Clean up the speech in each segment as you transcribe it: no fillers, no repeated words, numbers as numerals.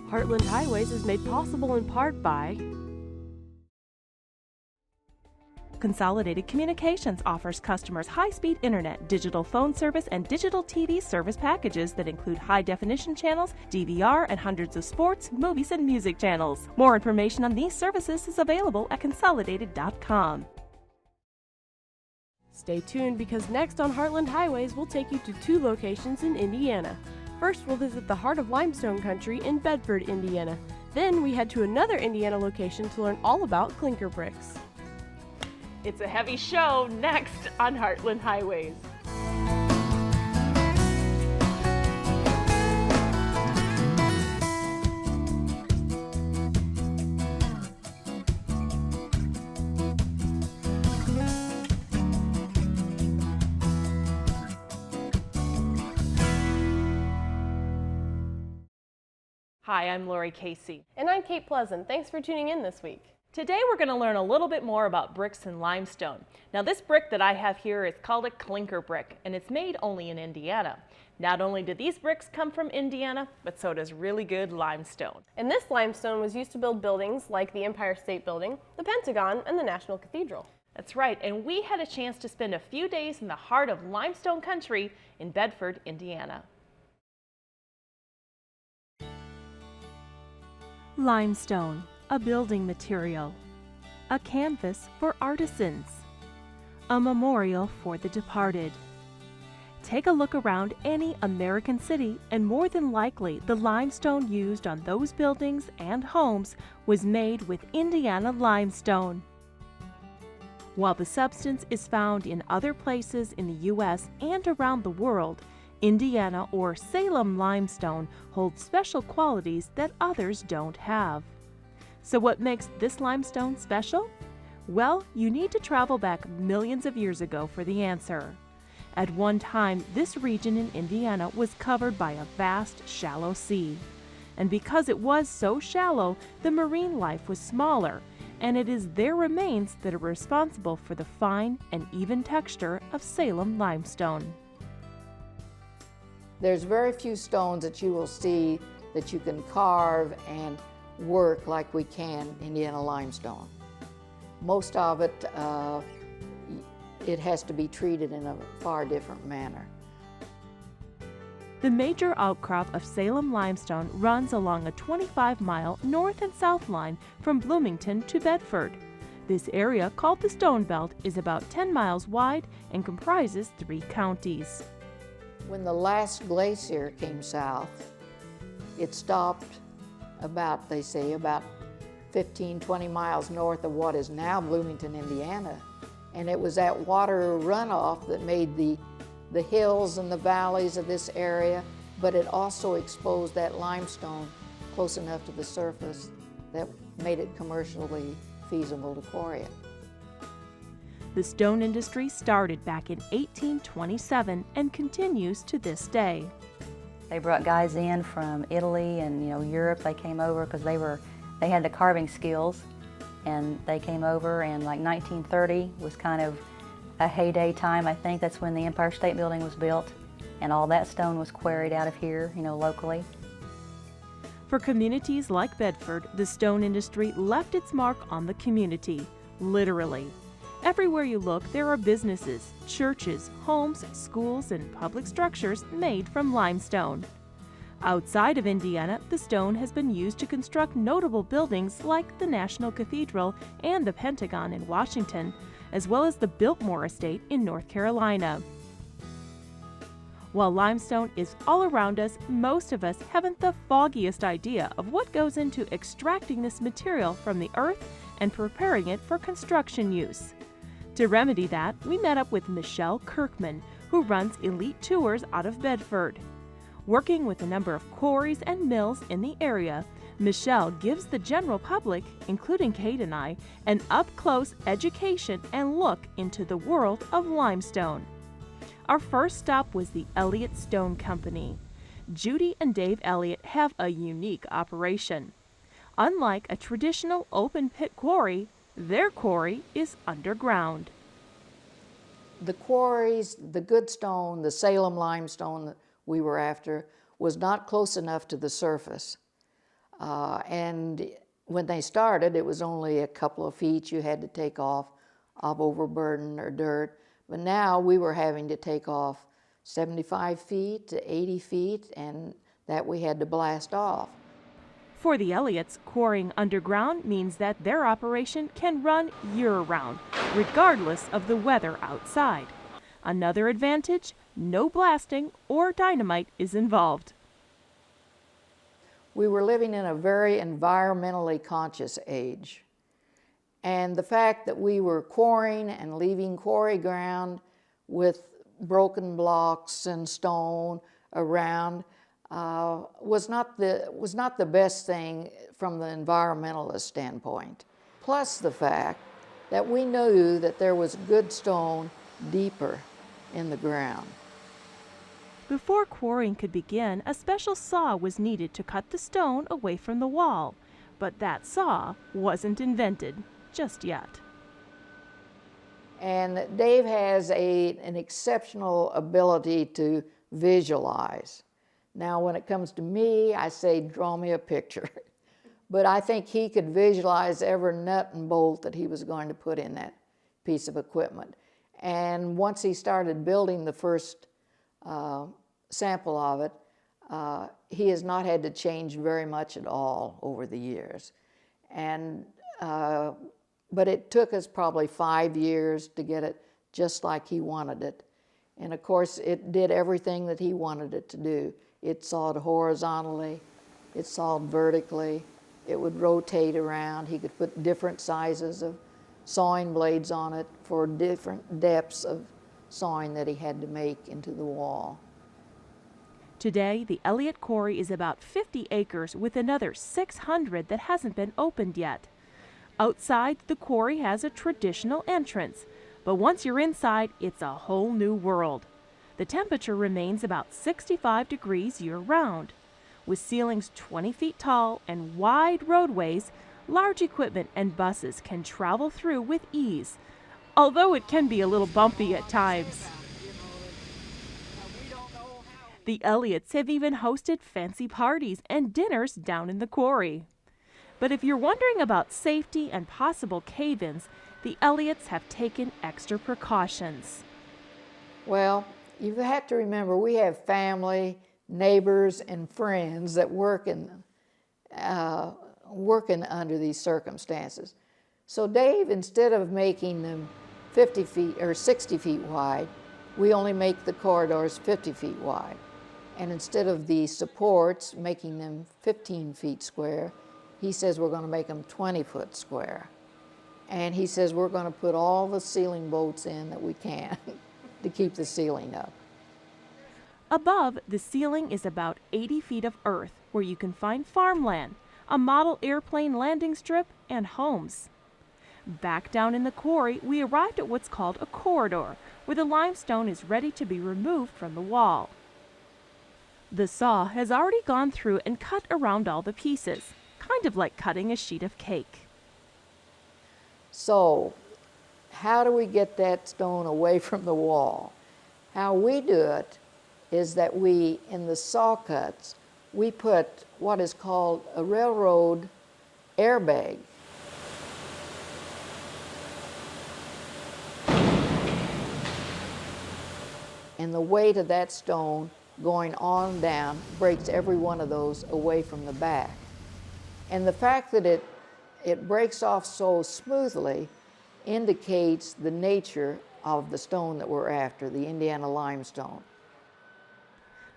Heartland Highways is made possible in part by Consolidated Communications offers customers high-speed internet, digital phone service, and digital TV service packages that include high-definition channels, DVR, and hundreds of sports, movies, and music channels. More information on these services is available at consolidated.com. Stay tuned because next on Heartland Highways we'll take you to 2 locations in Indiana. First, we'll visit the heart of Limestone Country in Bedford, Indiana. Then we head to another Indiana location to learn all about klinker bricks. It's a heavy show next on Heartland Highways. Hi, I'm Lori Casey. And I'm Kate Pleasant. Thanks for tuning in this week. Today we're going to learn a little bit more about bricks and limestone. Now this brick that I have here is called a klinker brick, and it's made only in Indiana. Not only do these bricks come from Indiana, but so does really good limestone. And this limestone was used to build buildings like the Empire State Building, the Pentagon, and the National Cathedral. That's right, and we had a chance to spend a few days in the heart of Limestone Country in Bedford, Indiana. Limestone, a building material, a canvas for artisans, a memorial for the departed. Take a look around any American city and more than likely the limestone used on those buildings and homes was made with Indiana limestone. While the substance is found in other places in the U.S. and around the world, Indiana or Salem limestone holds special qualities that others don't have. So what makes this limestone special? Well, you need to travel back millions of years ago for the answer. At one time, this region in Indiana was covered by a vast, shallow sea. And because it was so shallow, the marine life was smaller, and it is their remains that are responsible for the fine and even texture of Salem limestone. There's very few stones that you will see that you can carve and work like we can Indiana limestone. Most of it, it has to be treated in a far different manner. The major outcrop of Salem limestone runs along a 25-mile north and south line from Bloomington to Bedford. This area, called the Stone Belt, is about 10 miles wide and comprises 3 counties. When the last glacier came south, it stopped about, they say, about 15, 20 miles north of what is now Bloomington, Indiana. And it was that water runoff that made the hills and the valleys of this area, but it also exposed that limestone close enough to the surface that made it commercially feasible to quarry it. The stone industry started back in 1827 and continues to this day. They brought guys in from Italy and Europe. They came over because they had the carving skills, and they came over, and like 1930 was kind of a heyday time. I think that's when the Empire State Building was built, and all that stone was quarried out of here, locally. For communities like Bedford, the stone industry left its mark on the community, literally. Everywhere you look, there are businesses, churches, homes, schools, and public structures made from limestone. Outside of Indiana, the stone has been used to construct notable buildings like the National Cathedral and the Pentagon in Washington, as well as the Biltmore Estate in North Carolina. While limestone is all around us, most of us haven't the foggiest idea of what goes into extracting this material from the earth and preparing it for construction use. To remedy that, we met up with Michelle Kirkman, who runs Elite Tours out of Bedford. Working with a number of quarries and mills in the area, Michelle gives the general public, including Kate and I, an up-close education and look into the world of limestone. Our first stop was the Elliott Stone Company. Judy and Dave Elliott have a unique operation. Unlike a traditional open-pit quarry, their quarry is underground. The quarries, the good stone, the Salem limestone that we were after, was not close enough to the surface. And when they started, it was only a couple of feet you had to take off of overburden or dirt. But now we were having to take off 75 feet to 80 feet, and that we had to blast off. For the Elliots, quarrying underground means that their operation can run year-round, regardless of the weather outside. Another advantage, no blasting or dynamite is involved. We were living in a very environmentally conscious age. And the fact that we were quarrying and leaving quarry ground with broken blocks and stone around was not the best thing from the environmentalist standpoint. Plus the fact that we knew that there was good stone deeper in the ground. Before quarrying could begin, a special saw was needed to cut the stone away from the wall, but that saw wasn't invented just yet. And Dave has an exceptional ability to visualize. Now, when it comes to me, I say, draw me a picture. But I think he could visualize every nut and bolt that he was going to put in that piece of equipment. And once he started building the first sample of it, he has not had to change very much at all over the years. And but it took us probably 5 years to get it just like he wanted it. And of course, it did everything that he wanted it to do. It sawed horizontally, it sawed vertically, it would rotate around. He could put different sizes of sawing blades on it for different depths of sawing that he had to make into the wall. Today, the Elliott Quarry is about 50 acres with another 600 that hasn't been opened yet. Outside, the quarry has a traditional entrance, but once you're inside, it's a whole new world. The temperature remains about 65 degrees year-round. With ceilings 20 feet tall and wide roadways, large equipment and buses can travel through with ease, although it can be a little bumpy at times. The Elliots have even hosted fancy parties and dinners down in the quarry. But if you're wondering about safety and possible cave-ins, the Elliots have taken extra precautions. Well, you have to remember we have family, neighbors, and friends that working under these circumstances. So Dave, instead of making them 50 feet or 60 feet wide, we only make the corridors 50 feet wide. And instead of the supports, making them 15 feet square, he says we're going to make them 20 foot square. And he says we're going to put all the ceiling bolts in that we can to keep the ceiling up. Above, the ceiling is about 80 feet of earth where you can find farmland, a model airplane landing strip, and homes. Back down in the quarry, we arrived at what's called a corridor, where the limestone is ready to be removed from the wall. The saw has already gone through and cut around all the pieces, kind of like cutting a sheet of cake. So, how do we get that stone away from the wall? How we do it is that we, in the saw cuts, we put what is called a railroad airbag. And the weight of that stone going on down breaks every one of those away from the back. And the fact that it breaks off so smoothly indicates the nature of the stone that we're after, the Indiana Limestone.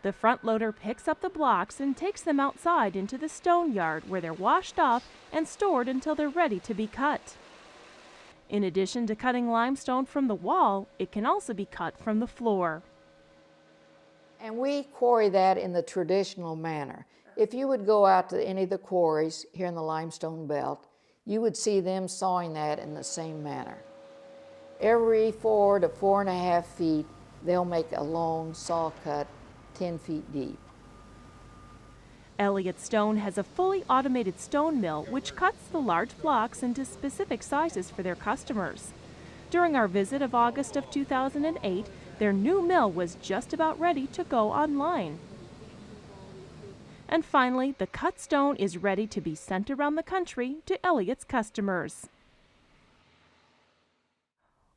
The front loader picks up the blocks and takes them outside into the stone yard where they're washed off and stored until they're ready to be cut. In addition to cutting limestone from the wall, it can also be cut from the floor. And we quarry that in the traditional manner. If you would go out to any of the quarries here in the limestone belt, you would see them sawing that in the same manner. Every 4 to 4.5 feet, they'll make a long saw cut 10 feet deep. Elliott Stone has a fully automated stone mill which cuts the large blocks into specific sizes for their customers. During our visit of August of 2008, their new mill was just about ready to go online. And finally, the cut stone is ready to be sent around the country to Elliott's customers.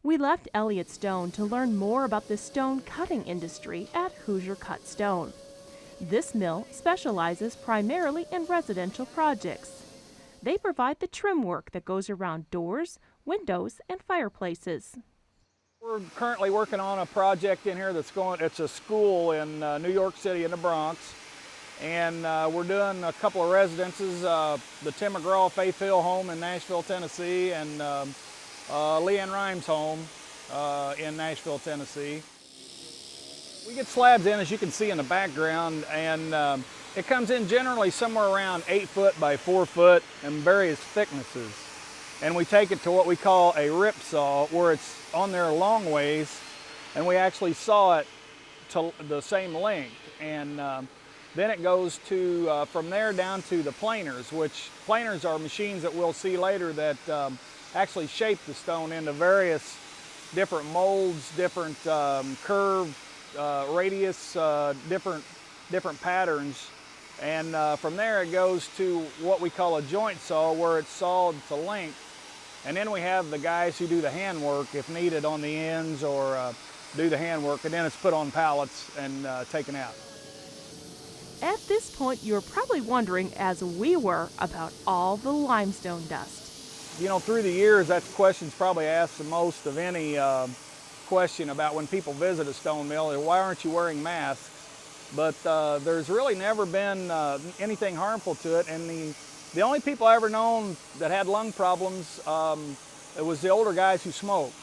We left Elliott Stone to learn more about the stone cutting industry at Hoosier Cut Stone. This mill specializes primarily in residential projects. They provide the trim work that goes around doors, windows, and fireplaces. We're currently working on a project in here it's a school in New York City in the Bronx. And we're doing a couple of residences, the Tim McGraw Faith Hill home in Nashville, Tennessee, and Leanne Rhymes home in Nashville, Tennessee. We get slabs in, as you can see in the background, and it comes in generally somewhere around 8 foot by 4 foot in various thicknesses. And we take it to what we call a rip saw, where it's on there a long ways, and we actually saw it to the same length. And then it goes to, from there down to the planers, which planers are machines that we'll see later that actually shape the stone into various different molds, different curve, radius, different patterns. And from there it goes to what we call a joint saw, where it's sawed to length. And then we have the guys who do the handwork if needed on the ends, or do the handwork, and then it's put on pallets and taken out. At this point, you're probably wondering, as we were, about all the limestone dust. You know, through the years, that's questions probably asked the most of any question about when people visit a stone mill, why aren't you wearing masks? But there's really never been anything harmful to it, and the only people I ever known that had lung problems, it was the older guys who smoked.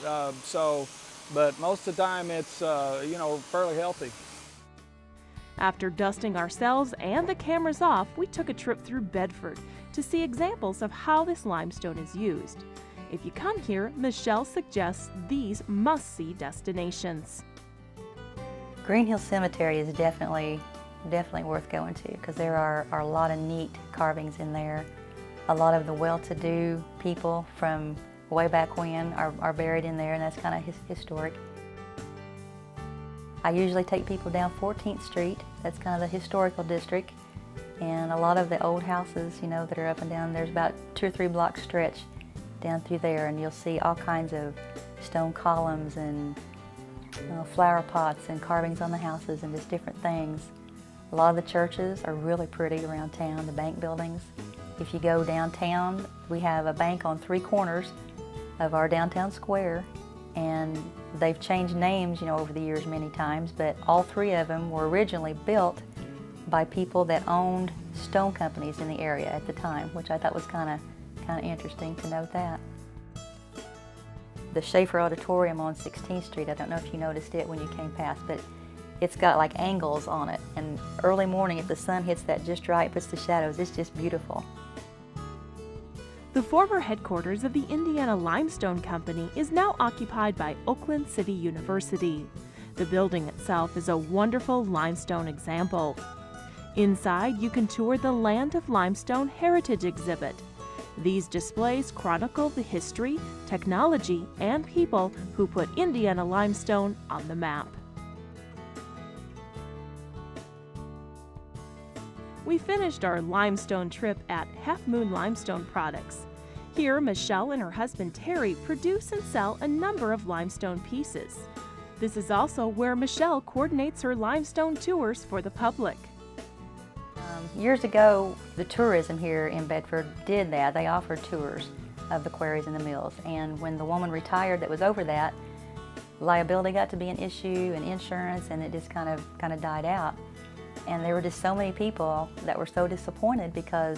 But most of the time it's, you know, fairly healthy. After dusting ourselves and the cameras off, we took a trip through Bedford to see examples of how this limestone is used. If you come here, Michelle suggests these must-see destinations. Green Hill Cemetery is definitely worth going to, because there are a lot of neat carvings in there. A lot of the well-to-do people from way back when are buried in there, and that's kind of historic. I usually take people down 14th Street. That's kind of the historical district, and a lot of the old houses, you know, that are up and down. There's about 2 or 3 block stretch down through there, and you'll see all kinds of stone columns and flower pots and carvings on the houses and just different things. A lot of the churches are really pretty around town, the bank buildings. If you go downtown, we have a bank on 3 corners of our downtown square, and they've changed names, you know, over the years many times, but all 3 of them were originally built by people that owned stone companies in the area at the time, which I thought was kind of interesting to note that. The Schaefer Auditorium on 16th Street, I don't know if you noticed it when you came past, but it's got like angles on it, and early morning, if the sun hits that just right, puts the shadows, it's just beautiful. The former headquarters of the Indiana Limestone Company is now occupied by Oakland City University. The building itself is a wonderful limestone example. Inside, you can tour the Land of Limestone Heritage exhibit. These displays chronicle the history, technology, and people who put Indiana limestone on the map. We finished our limestone trip at Half Moon Limestone Products. Here, Michelle and her husband Terry produce and sell a number of limestone pieces. This is also where Michelle coordinates her limestone tours for the public. Years ago, the tourism here in Bedford did that. They offered tours of the quarries and the mills, and when the woman retired that was over that, liability got to be an issue and insurance, and it just kind of died out. And there were just so many people that were so disappointed because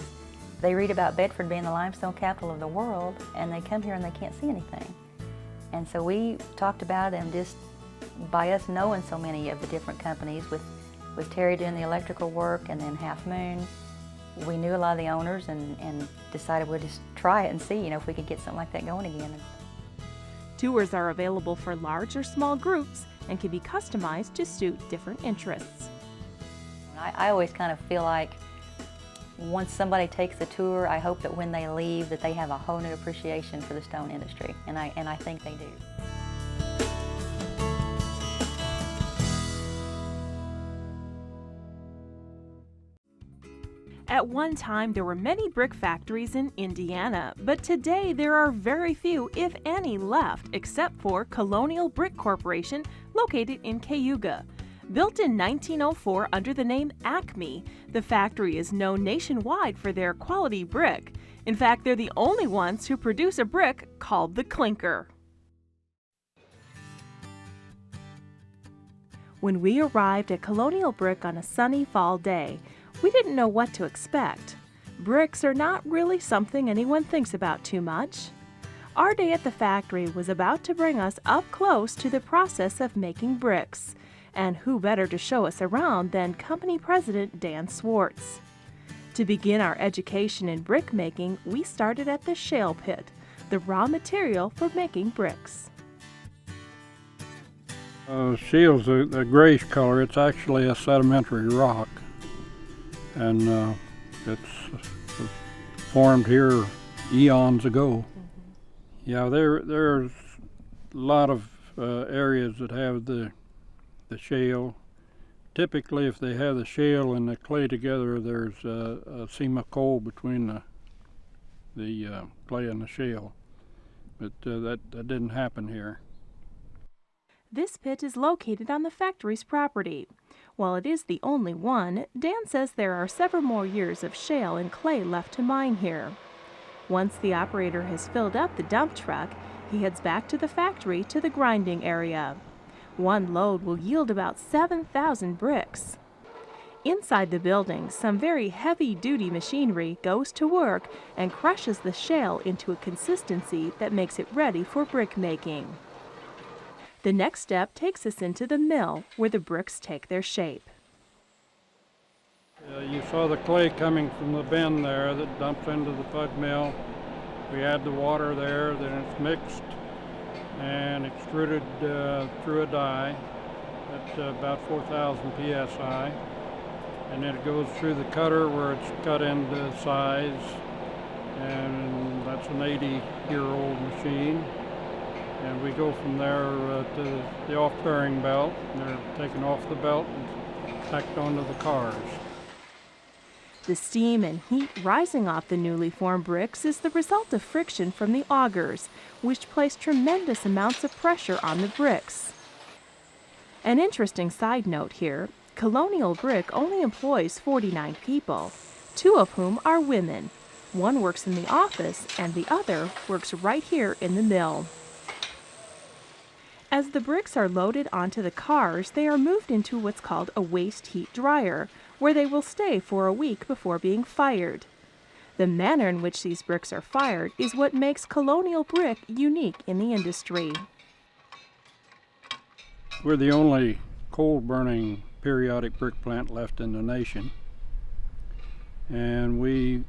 they read about Bedford being the limestone capital of the world, and they come here and they can't see anything. And so we talked about it, and just by us knowing so many of the different companies, with Terry doing the electrical work and then Half Moon, we knew a lot of the owners and decided we'd just try it and see, you know, if we could get something like that going again. Tours are available for large or small groups and can be customized to suit different interests. I always kind of feel like once somebody takes a tour, I hope that when they leave that they have a whole new appreciation for the stone industry, and I think they do. At one time, there were many brick factories in Indiana, but today there are very few, if any, left, except for Colonial Brick Corporation, located in Cayuga. Built in 1904 under the name Acme, the factory is known nationwide for their quality brick. In fact, they're the only ones who produce a brick called the klinker. When we arrived at Colonial Brick on a sunny fall day, we didn't know what to expect. Bricks are not really something anyone thinks about too much. Our day at the factory was about to bring us up close to the process of making bricks. And who better to show us around than Company President Dan Swartz. To begin our education in brick making, we started at the shale pit, the raw material for making bricks. Shale's a grayish color. It's actually a sedimentary rock, and it's formed here eons ago. Yeah, there's a lot of areas that have the shale. Typically, if they have the shale and the clay together, there's a seam of coal between the clay and the shale, but that didn't happen here. This pit is located on the factory's property. While it is the only one, Dan says there are several more years of shale and clay left to mine here. Once the operator has filled up the dump truck, he heads back to the factory to the grinding area. One load will yield about 7,000 bricks. Inside the building, some very heavy-duty machinery goes to work and crushes the shale into a consistency that makes it ready for brick making. The next step takes us into the mill, where the bricks take their shape. You saw the clay coming from the bin there that dumps into the pug mill. We add the water there, then it's mixed and extruded through a die at about 4,000 psi. And then it goes through the cutter where it's cut into size, and that's an 80-year-old machine. And we go from there to the off-bearing belt, and they're taken off the belt and tacked onto the cars. The steam and heat rising off the newly formed bricks is the result of friction from the augers, which place tremendous amounts of pressure on the bricks. An interesting side note here, Colonial Brick only employs 49 people, 2 of whom are women. One works in the office and the other works right here in the mill. As the bricks are loaded onto the cars, they are moved into what's called a waste heat dryer, where they will stay for a week before being fired. The manner in which these bricks are fired is what makes Colonial Brick unique in the industry. We're the only coal-burning periodic brick plant left in the nation, and we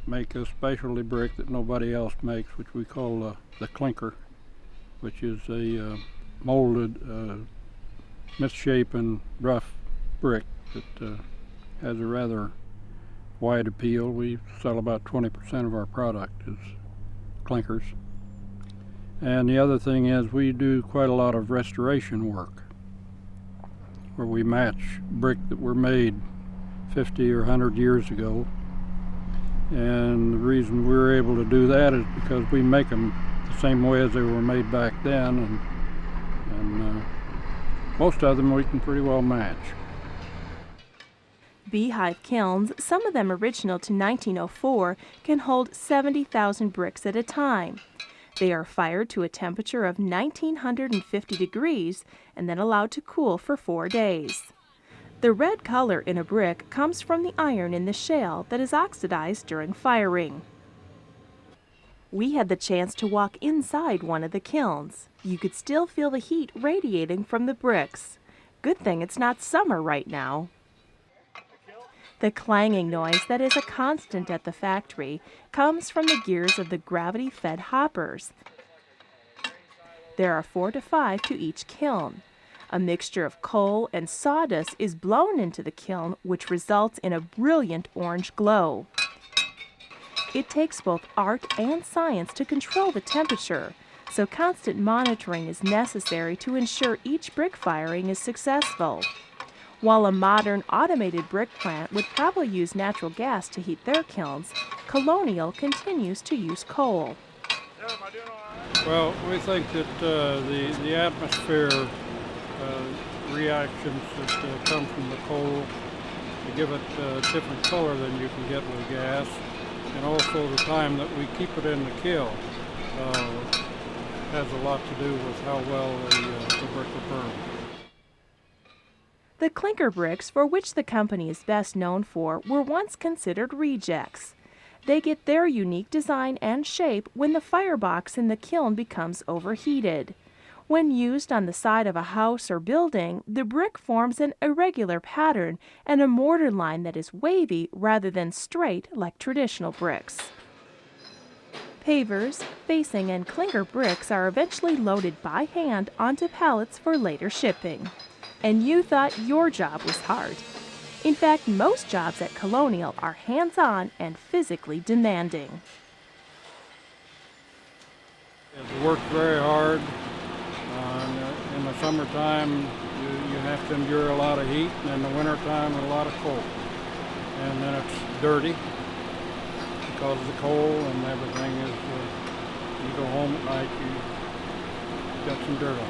make a specialty brick that nobody else makes, which we call the klinker, which is a molded, misshapen, rough brick that has a rather wide appeal. We sell about 20% of our product as klinkers. And the other thing is we do quite a lot of restoration work, where we match brick that were made 50 or 100 years ago. And the reason we're able to do that is because we make them the same way as they were made back then, and most of them we can pretty well match. Beehive kilns, some of them original to 1904, can hold 70,000 bricks at a time. They are fired to a temperature of 1950 degrees and then allowed to cool for 4 days. The red color in a brick comes from the iron in the shale that is oxidized during firing. We had the chance to walk inside one of the kilns. You could still feel the heat radiating from the bricks. Good thing it's not summer right now. The clanging noise that is a constant at the factory comes from the gears of the gravity-fed hoppers. There are 4 to 5 to each kiln. A mixture of coal and sawdust is blown into the kiln, which results in a brilliant orange glow. It takes both art and science to control the temperature, so constant monitoring is necessary to ensure each brick firing is successful. While a modern automated brick plant would probably use natural gas to heat their kilns, Colonial continues to use coal. Well, we think that the atmosphere reactions that come from the coal to give it a different color than you can get with gas, and also the time that we keep it in the kiln has a lot to do with how well the brick will burn. The clinker bricks, for which the company is best known for, were once considered rejects. They get their unique design and shape when the firebox in the kiln becomes overheated. When used on the side of a house or building, the brick forms an irregular pattern and a mortar line that is wavy rather than straight like traditional bricks. Pavers, facing, and clinker bricks are eventually loaded by hand onto pallets for later shipping. And you thought your job was hard. In fact, most jobs at Colonial are hands-on and physically demanding. It works very hard. In the summertime, you have to endure a lot of heat, and in the wintertime, a lot of cold. And then it's dirty because of the coal and everything. You go home at night, you got some dirt on you.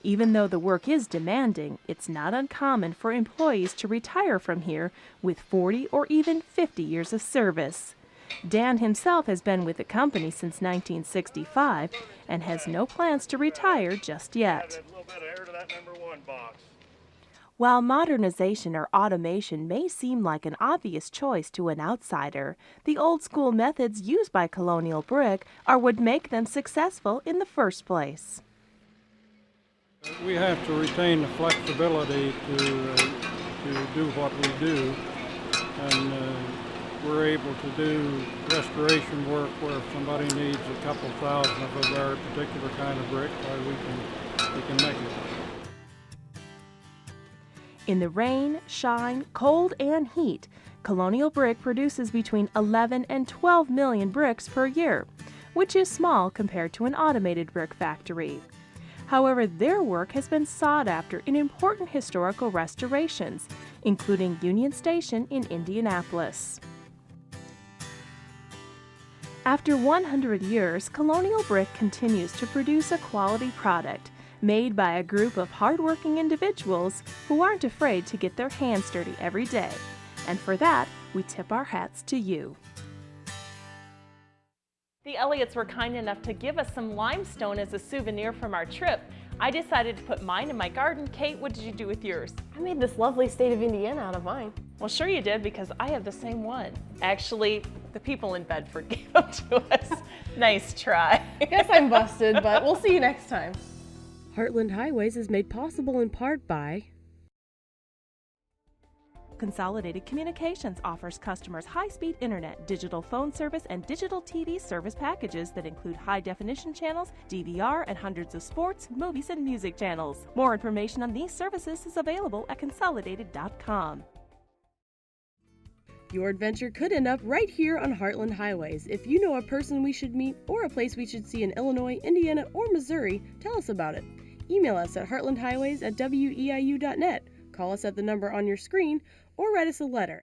Even though the work is demanding, it's not uncommon for employees to retire from here with 40 or even 50 years of service. Dan himself has been with the company since 1965 and has no plans to retire just yet. While modernization or automation may seem like an obvious choice to an outsider, the old-school methods used by Colonial Brick are what make them successful in the first place. We have to retain the flexibility to do what we do, and we're able to do restoration work where if somebody needs a couple thousand of a very particular kind of brick, we can make it. In the rain, shine, cold, and heat, Colonial Brick produces between 11 and 12 million bricks per year, which is small compared to an automated brick factory. However, their work has been sought after in important historical restorations, including Union Station in Indianapolis. After 100 years, Colonial Brick continues to produce a quality product made by a group of hardworking individuals who aren't afraid to get their hands dirty every day. And for that, we tip our hats to you. The Elliots were kind enough to give us some limestone as a souvenir from our trip. I decided to put mine in my garden. Kate, what did you do with yours? I made this lovely state of Indiana out of mine. Well, sure you did, because I have the same one. Actually, the people in Bedford gave them to us. Nice try. Guess I'm busted, but we'll see you next time. Heartland Highways is made possible in part by Consolidated Communications offers customers high-speed internet, digital phone service, and digital TV service packages that include high-definition channels, DVR, and hundreds of sports, movies, and music channels. More information on these services is available at consolidated.com. Your adventure could end up right here on Heartland Highways. If you know a person we should meet or a place we should see in Illinois, Indiana, or Missouri, tell us about it. Email us at heartlandhighways@weiu.net. Call us at the number on your screen or write us a letter.